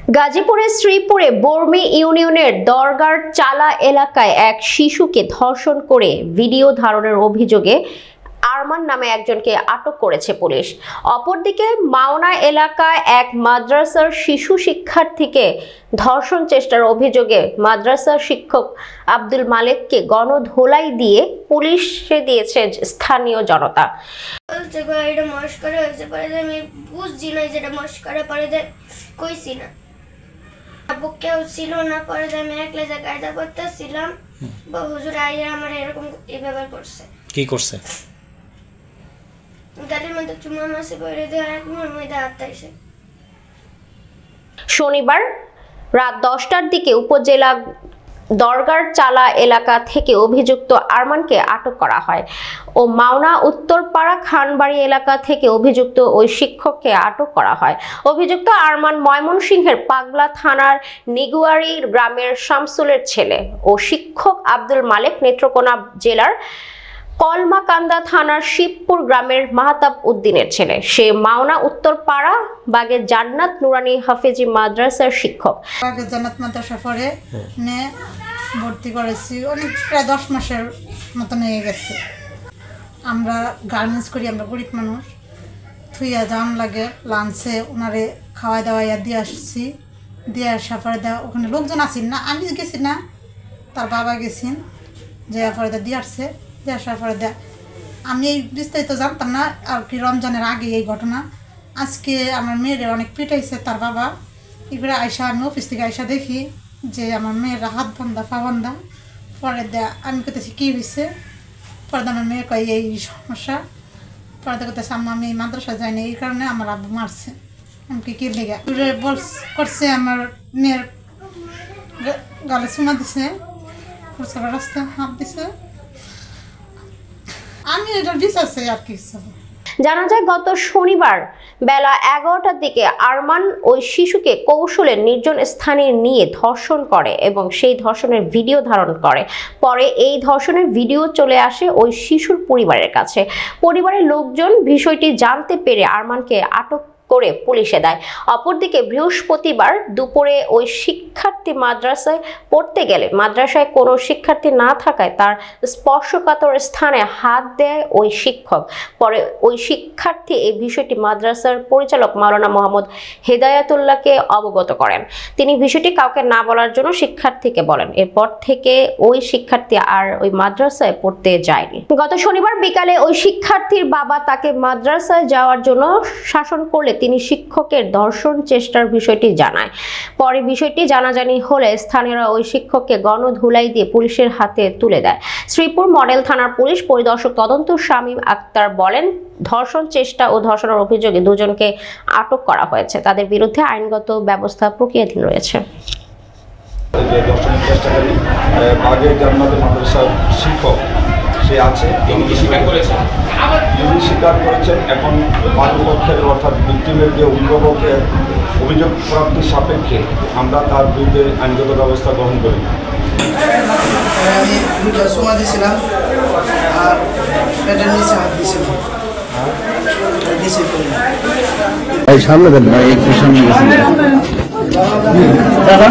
গাজীপুরের শ্রীপুরে বর্মি ইউনিয়নের দরগার চালা এলাকায় এক শিশুকে ধর্ষণ করে ভিডিও ধারণের অভিযোগে আরমান নামে একজনকে আটক করেছে পুলিশ। অপরদিকে মাওনা এলাকায় এক মাদ্রাসার শিশু শিক্ষার্থীকে ধর্ষণ চেষ্টার অভিযোগে মাদ্রাসার শিক্ষক আব্দুল মালেককে গণধোলাই দিয়ে পুলিশে দিয়েছে স্থানীয় জনতা। কেউ ছিল না, পরে আমি একলা যা কায়দা করতেছিলাম, হুজুর আইয়া আমার এরকম ব্যবহার করছে। কি করছে? গাড়ির মধ্যে চুমা মাসে পরে দিয়ে এক মোর মধ্যে আটটাইছে। শনিবার রাত 10টার দিকে উপজেলা দরগার চালা এলাকা থেকে অভিযুক্ত আরমানকে আটক করা হয় ও মাওনা উত্তরপাড়া খানবাড়ি এলাকা থেকে অভিযুক্ত ওই শিক্ষককে আটক করা হয়। অভিযুক্ত আরমান ময়মনসিংহের পাগলা থানার নিগুয়ারি গ্রামের শামসুলের ছেলে ও শিক্ষক আব্দুল মালেক নেত্রকোনা জেলার কলমাকান্দা থানার শিবপুর গ্রামের মাহতাব উদ্দিনের ছেলে। সে মাওনা উত্তরপাড়া বাগে জান্নাত নুরানি হাফেজি মাদ্রাসার শিক্ষক। জান্নাত মাদ্রাসা পড়ে ভর্তি করেছি, অনেক প্রায় 10 মাসের মতন হয়ে গেছে। আমরা গার্মেন্টস করি, আমরা গরিব মানুষ, থুইয়া জাম লাগে লাঞ্চে ওনারে খাওয়া দাওয়াইয়া দিয়ে আসছি। দিয়ে আসার পরে ওখানে লোকজন আসেন না, আমি গেছি না, তার বাবা গেছেন, যে পরে দিয়ে আসছে। দিয়ে আসার পরে আমি এই বিস্তারিত জানতাম না আর কি, রমজানের আগে এই ঘটনা। আজকে আমার মেয়েরে অনেক পিটাইছে তার বাবা। এবারে আয়সা, আমি অফিস থেকে আয়সা দেখি যে আমার মেয়েরা হাত বান্ধা পা বান্ধা। পরে আমি করতেছি কী হয়েছে? পরে আমার মেয়ে কয় এই সমস্যা। পরে করতেছে আমি এই মাদ্রাসা যাইনি, এই কারণে আমার আব্বু মারছে। আমাকে কি লেগে করছে, আমার মেয়ের গালে চুমা দিছে, রাস্তা হাত দিছে। আমি এটা বিচারছি আর কি। জানা যায় গত শনিবার বেলা 11টার দিকে আরমান ওই শিশুকে কৌশলে নির্জন স্থানে নিয়ে ধর্ষণ করে এবং সেই ধর্ষণের ভিডিও ধারণ করে। পরে এই ধর্ষণের ভিডিও চলে আসে ওই শিশুর পরিবারের কাছে। পরিবারের লোকজন বিষয়টি জানতে পেরে আরমানকে আটক করে পুলিশে দেয়। অপরদিকে বৃহস্পতিবার দুপুরে ওই শিক্ষার্থী মাদ্রাসায় পড়তে গেলে মাদ্রাসায় কোনো শিক্ষার্থী না থাকায় তার স্পর্শকাতর স্থানে হাত দেয় ওই শিক্ষক। পরে ওই শিক্ষার্থী এই বিষয়টি মাদ্রাসার পরিচালক মাওলানা মোহাম্মদ হেদায়াতুল্লাহকে অবগত করেন। তিনি বিষয়টি কাউকে না বলার জন্য শিক্ষার্থীকে বলেন। এরপর থেকে ওই শিক্ষার্থী আর ওই মাদ্রাসায় পড়তে যায়নি। গত শনিবার বিকালে ওই শিক্ষার্থীর বাবা তাকে মাদ্রাসায় যাওয়ার জন্য শাসন করলে তিনি শিক্ষকের ধর্ষণ চেষ্টার বিষয়টি জানায়। পরে বিষয়টি জানাজানি হলে স্থানীয়রা ওই শিক্ষককে গণধোলাই দিয়ে পুলিশের হাতে তুলে দেয়। শ্রীপুর মডেল থানার পুলিশ পরিদর্শক তদন্ত শামীম আক্তার বলেন, ধর্ষণ চেষ্টা ও ধর্ষণের অভিযোগে দুজনকে আটক করা হয়েছে। তাদের বিরুদ্ধে আইনগত ব্যবস্থা প্রক্রিয়াধীন রয়েছে। শিক্ষক সে আছে, তিনি স্বীকার করেছেন। এখন পাঠপক্ষের অর্থাৎ ভিক্টিমের যে অভিভাবকের অভিযোগ প্রাপ্তির সাপেক্ষে আমরা তার বিরুদ্ধে আইনগত ব্যবস্থা গ্রহণ করি। আমি দুটো সোমা দিয়েছিলাম আর পেটের নিচে হাত দিয়েছিলাম। সামনে দেন ভাই, একটু সামনে দাদা